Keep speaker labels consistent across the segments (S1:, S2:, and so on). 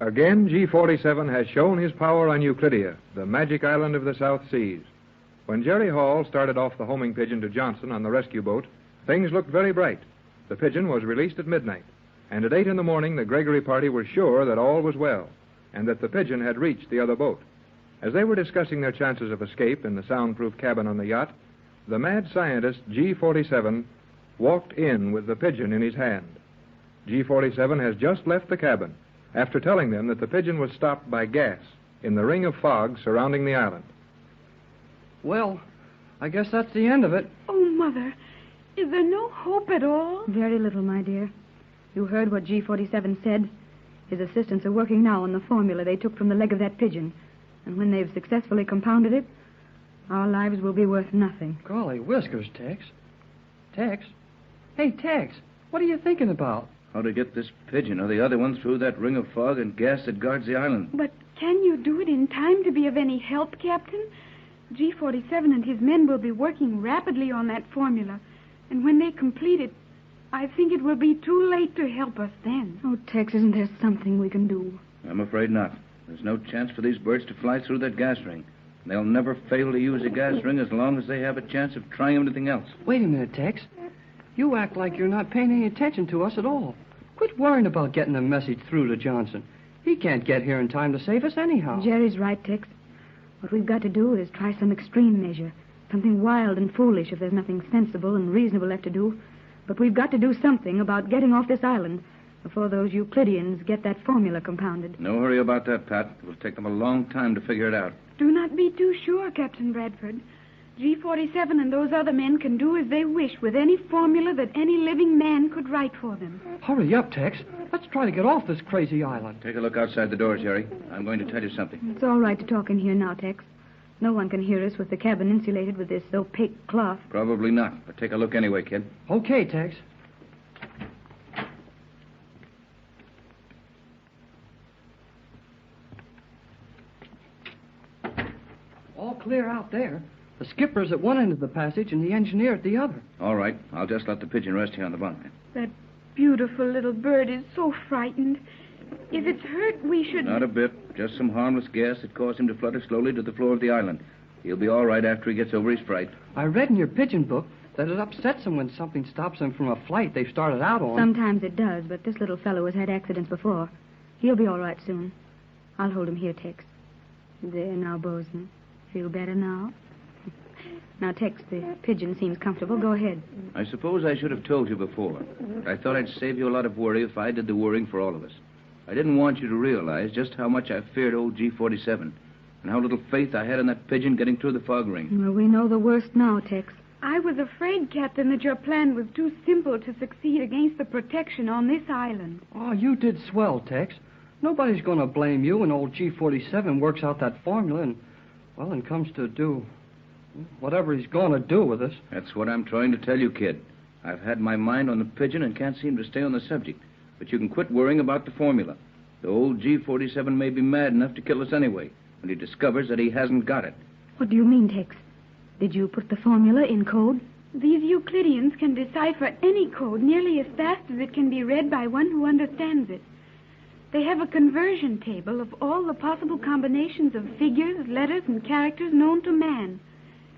S1: Again, G47 has shown his power on Euclidia, the magic island of the South Seas. When Jerry Hall started off the homing pigeon to Johnson on the rescue boat, things looked very bright. The pigeon was released at midnight, and at 8 in the morning, the Gregory party were sure that all was well, and that the pigeon had reached the other boat. As they were discussing their chances of escape in the soundproof cabin on the yacht, the mad scientist, G47, walked in with the pigeon in his hand. G47 has just left the cabin after telling them that the pigeon was stopped by gas in the ring of fog surrounding the island.
S2: Well, I guess that's the end of it.
S3: Oh, Mother, is there no hope at all?
S4: Very little, my dear. You heard what G47 said. His assistants are working now on the formula they took from the leg of that pigeon. And when they've successfully compounded it, our lives will be worth nothing.
S2: Golly whiskers, Tex. Tex? Hey, Tex, what are you thinking about?
S5: How to get this pigeon or the other one through that ring of fog and gas that guards the island.
S3: But can you do it in time to be of any help, Captain? G47 and his men will be working rapidly on that formula. And when they complete it, I think it will be too late to help us then.
S4: Oh, Tex, isn't there something we can do?
S5: I'm afraid not. There's no chance for these birds to fly through that gas ring. They'll never fail to use a gas ring as long as they have a chance of trying anything else.
S2: Wait a minute, Tex. You act like you're not paying any attention to us at all. Quit worrying about getting a message through to Johnson. He can't get here in time to save us anyhow.
S4: Jerry's right, Tex. What we've got to do is try some extreme measure. Something wild and foolish if there's nothing sensible and reasonable left to do. But we've got to do something about getting off this island before those Euclideans get that formula compounded.
S5: No hurry about that, Pat. It will take them a long time to figure it out.
S3: Do not be too sure, Captain Bradford. G47 and those other men can do as they wish with any formula that any living man could write for them.
S2: Hurry up, Tex. Let's try to get off this crazy island.
S5: Take a look outside the door, Jerry. I'm going to tell you something.
S4: It's all right to talk in here now, Tex. No one can hear us with the cabin insulated with this opaque cloth.
S5: Probably not, but take a look anyway, kid.
S2: Okay, Tex. All clear out there. The skipper's at one end of the passage and the engineer at the other.
S5: All right. I'll just let the pigeon rest here on the bunk.
S3: That beautiful little bird is so frightened. If it's hurt, we should...
S5: Not a bit. Just some harmless gas that caused him to flutter slowly to the floor of the island. He'll be all right after he gets over his fright.
S2: I read in your pigeon book that it upsets them when something stops them from a flight they've started out on.
S4: Sometimes it does, but this little fellow has had accidents before. He'll be all right soon. I'll hold him here, Tex. There now, Bosun. Feel better now? Now, Tex, the pigeon seems comfortable. Go ahead.
S5: I suppose I should have told you before. I thought I'd save you a lot of worry if I did the worrying for all of us. I didn't want you to realize just how much I feared old G47 and how little faith I had in that pigeon getting through the fog ring.
S4: Well, we know the worst now, Tex.
S3: I was afraid, Captain, that your plan was too simple to succeed against the protection on this island.
S2: Oh, you did swell, Tex. Nobody's going to blame you when old G47 works out that formula and comes to do whatever he's going to do with us.
S5: That's what I'm trying to tell you, kid. I've had my mind on the pigeon and can't seem to stay on the subject. But you can quit worrying about the formula. The old G47 may be mad enough to kill us anyway when he discovers that he hasn't got it.
S4: What do you mean, Tex? Did you put the formula in code?
S3: These Euclideans can decipher any code nearly as fast as it can be read by one who understands it. They have a conversion table of all the possible combinations of figures, letters, and characters known to man.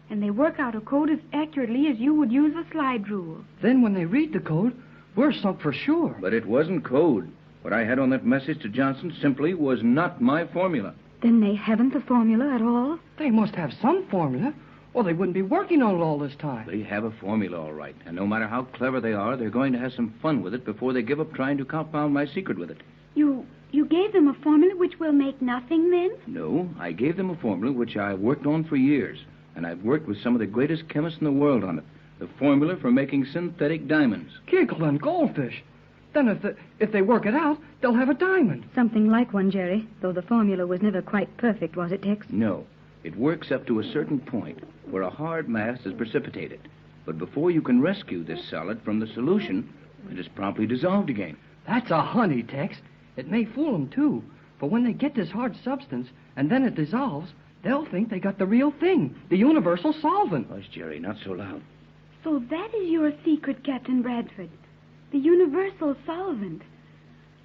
S3: And they work out a code as accurately as you would use a slide rule.
S2: Then when they read the code, we're sunk for sure.
S5: But it wasn't code. What I had on that message to Johnson simply was not my formula.
S4: Then they haven't the formula at all?
S2: They must have some formula, or they wouldn't be working on it all this time.
S5: They have a formula, all right. And no matter how clever they are, they're going to have some fun with it before they give up trying to compound my secret with it.
S3: You gave them a formula which will make nothing, then?
S5: No, I gave them a formula which I worked on for years. And I've worked with some of the greatest chemists in the world on it. The formula for making synthetic diamonds.
S2: Giggle and goldfish. Then if they work it out, they'll have a diamond.
S4: Something like one, Jerry, though the formula was never quite perfect, was it, Tex?
S5: No. It works up to a certain point where a hard mass is precipitated. But before you can rescue this solid from the solution, it is promptly dissolved again.
S2: That's a honey, Tex. It may fool them, too. For when they get this hard substance, and then it dissolves, they'll think they got the real thing, the universal solvent.
S5: Hush, Jerry, not so loud.
S3: So that is your secret, Captain Bradford. The universal solvent.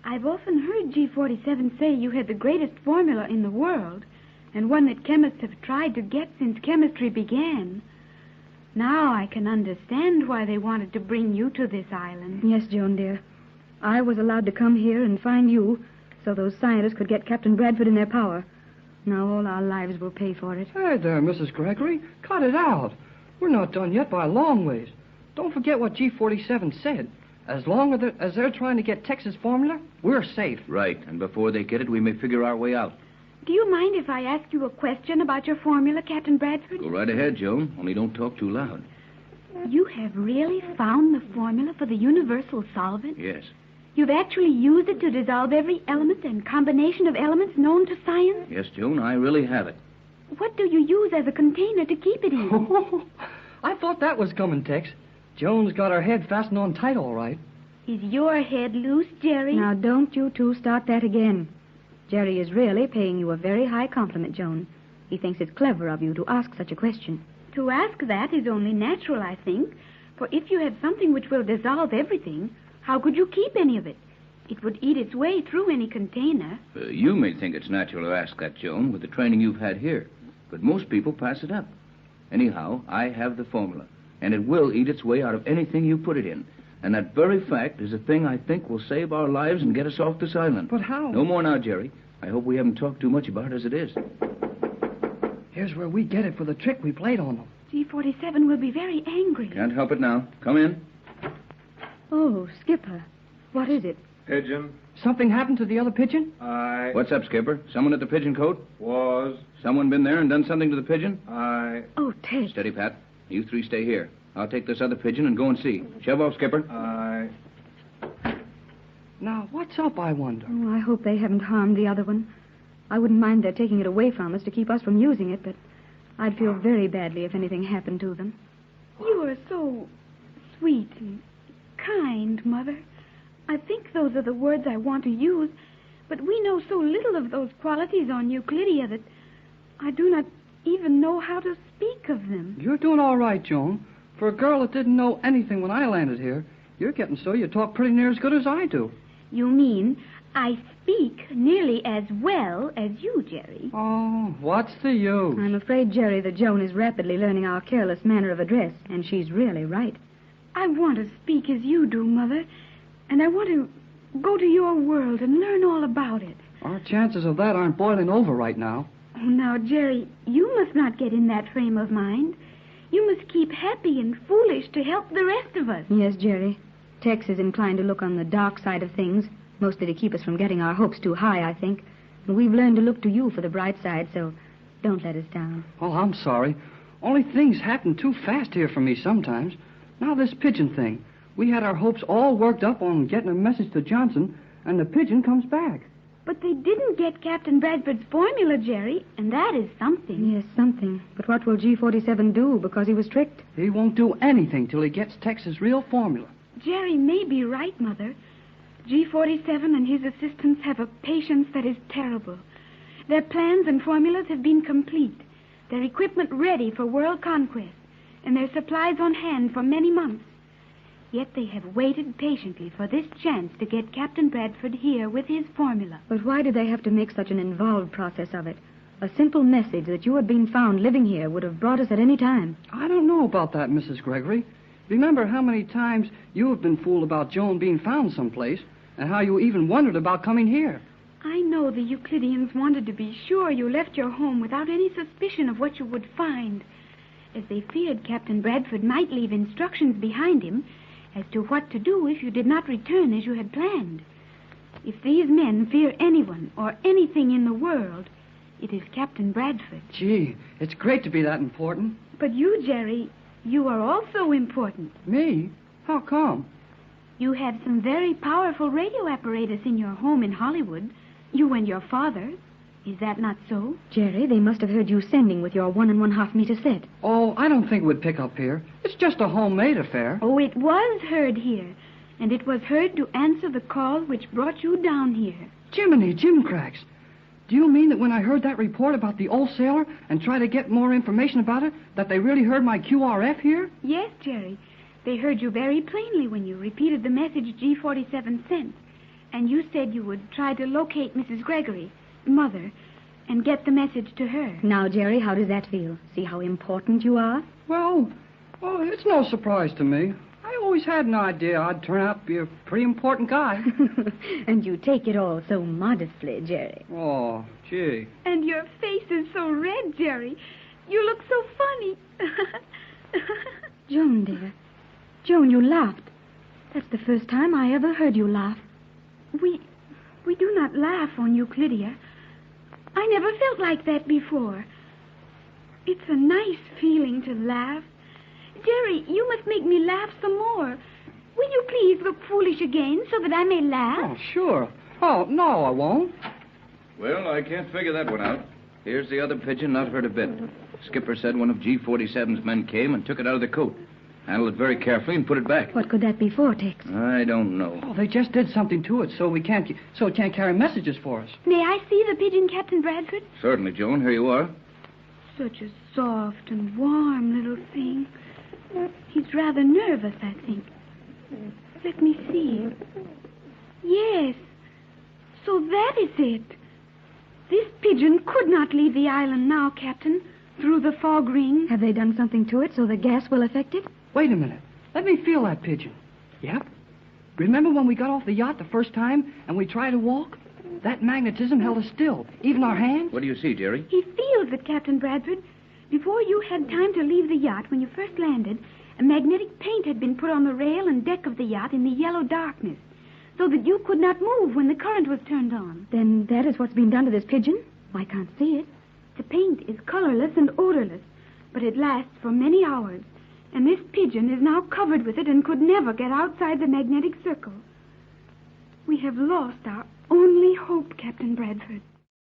S3: I've often heard G47 say you had the greatest formula in the world, and one that chemists have tried to get since chemistry began. Now I can understand why they wanted to bring you to this island.
S4: Yes, Joan, dear. I was allowed to come here and find you so those scientists could get Captain Bradford in their power. Now all our lives will pay for it.
S2: Hey there, Mrs. Gregory. Cut it out. We're not done yet by a long ways. Don't forget what G47 said. As long as they're trying to get Texas formula, we're safe.
S5: Right, and before they get it, we may figure our way out.
S3: Do you mind if I ask you a question about your formula, Captain Bradford?
S5: Go right ahead, Joan, only don't talk too loud.
S3: You have really found the formula for the universal solvent?
S5: Yes.
S3: You've actually used it to dissolve every element and combination of elements known to science?
S5: Yes, Joan, I really have it.
S3: What do you use as a container to keep it in?
S2: I thought that was coming, Tex. Joan's got her head fastened on tight, all right.
S3: Is your head loose, Jerry?
S4: Now, don't you two start that again. Jerry is really paying you a very high compliment, Joan. He thinks it's clever of you to ask such a question.
S3: To ask that is only natural, I think. For if you have something which will dissolve everything, how could you keep any of it? It would eat its way through any container.
S5: You may think it's natural to ask that, Joan, with the training you've had here. But most people pass it up. Anyhow, I have the formula, and it will eat its way out of anything you put it in. And that very fact is a thing I think will save our lives and get us off this island.
S2: But how?
S5: No more now, Jerry. I hope we haven't talked too much about it as it is.
S2: Here's where we get it for the trick we played on them.
S3: G47 will be very angry.
S5: Can't help it now. Come in.
S4: Oh, Skipper. What is it?
S1: Pigeon,
S2: Something happened to the other pigeon?
S1: I
S5: What's up, Skipper? Someone at the pigeon cote?
S1: was,
S5: Someone been there and done something to the pigeon?
S1: I
S4: Oh, Ted.
S5: Steady, Pat. You three stay here. I'll take this other pigeon and go and see. Shove off, Skipper.
S2: Now, what's up, I wonder?
S4: Oh, I hope they haven't harmed the other one. I wouldn't mind their taking it away from us to keep us from using it, but I'd feel very badly if anything happened to them.
S3: You are so sweet and kind, Mother. I think those are the words I want to use, but we know so little of those qualities on Euclidia that I do not even know how to speak of them.
S2: You're doing all right, Joan. For a girl that didn't know anything when I landed here, you're getting so you talk pretty near as good as I do.
S3: You mean I speak nearly as well as you, Jerry.
S2: Oh, what's the use?
S4: I'm afraid, Jerry, that Joan is rapidly learning our careless manner of address, and she's really right.
S3: I want to speak as you do, Mother, and I want to go to your world and learn all about it.
S2: Our chances of that aren't boiling over right now.
S3: Oh, now, Jerry, you must not get in that frame of mind. You must keep happy and foolish to help the rest of us.
S4: Yes, Jerry. Tex is inclined to look on the dark side of things, mostly to keep us from getting our hopes too high, I think. And we've learned to look to you for the bright side, so don't let us down.
S2: Oh, I'm sorry. Only things happen too fast here for me sometimes. Now this pigeon thing. We had our hopes all worked up on getting a message to Johnson, and the pigeon comes back.
S3: But they didn't get Captain Bradford's formula, Jerry, and that is something.
S4: Yes, something. But what will G47 do because he was tricked?
S2: He won't do anything till he gets Tex's real formula.
S3: Jerry may be right, Mother. G47 and his assistants have a patience that is terrible. Their plans and formulas have been complete, their equipment ready for world conquest, and their supplies on hand for many months. Yet they have waited patiently for this chance to get Captain Bradford here with his formula.
S4: But why did they have to make such an involved process of it? A simple message that you had been found living here would have brought us at any time.
S2: I don't know about that, Mrs. Gregory. Remember how many times you have been fooled about Joan being found someplace, and how you even wondered about coming here.
S3: I know the Euclideans wanted to be sure you left your home without any suspicion of what you would find, as they feared Captain Bradford might leave instructions behind him as to what to do if you did not return as you had planned. If these men fear anyone or anything in the world, it is Captain Bradford.
S2: Gee, it's great to be that important.
S3: But you, Jerry, you are also important.
S2: Me? How come?
S3: You have some very powerful radio apparatus in your home in Hollywood. You and your father. Is that not so?
S4: Jerry, they must have heard you sending with your 1 1/2 meter set.
S2: Oh, I don't think we'd pick up here. It's just a homemade affair.
S3: Oh, it was heard here. And it was heard to answer the call which brought you down here.
S2: Jiminy Jimcracks. Do you mean that when I heard that report about the old sailor and tried to get more information about it, that they really heard my QRF here?
S3: Yes, Jerry. They heard you very plainly when you repeated the message G47 sent. And you said you would try to locate Mrs. Gregory, Mother, and get the message to her.
S4: Now, Jerry, how does that feel? See how important you are?
S2: Well, it's no surprise to me. I always had an idea I'd turn out to be a pretty important guy.
S4: And you take it all so modestly, Jerry.
S2: Oh, gee.
S3: And your face is so red, Jerry. You look so funny.
S4: Joan, dear. Joan, you laughed. That's the first time I ever heard you laugh.
S3: We do not laugh on Euclidia. I never felt like that before. It's a nice feeling to laugh. Jerry, you must make me laugh some more. Will you please look foolish again so that I may laugh?
S2: Oh, sure. Oh, no, I won't.
S5: Well, I can't figure that one out. Here's the other pigeon, not hurt a bit. Skipper said one of G47's men came and took it out of the coat. Handled it very carefully and put it back.
S4: What could that be for, Tex?
S5: I don't know.
S2: Oh, they just did something to it so it can't carry messages for us.
S3: May I see the pigeon, Captain Bradford?
S5: Certainly, Joan. Here you are.
S3: Such a soft and warm little thing. He's rather nervous, I think. Let me see. Yes. So that is it. This pigeon could not leave the island now, Captain, through the fog ring.
S4: Have they done something to it so the gas will affect it?
S2: Wait a minute. Let me feel that pigeon. Yep. Remember when we got off the yacht the first time and we tried to walk? That magnetism held us still, even our hands.
S5: What do you see, Jerry?
S3: He feels it, Captain Bradford. Before you had time to leave the yacht, when you first landed, a magnetic paint had been put on the rail and deck of the yacht in the yellow darkness, so that you could not move when the current was turned on.
S4: Then that is what's been done to this pigeon? I can't see it.
S3: The paint is colorless and odorless, but it lasts for many hours, and this pigeon is now covered with it and could never get outside the magnetic circle. We have lost our only hope, Captain Bradford.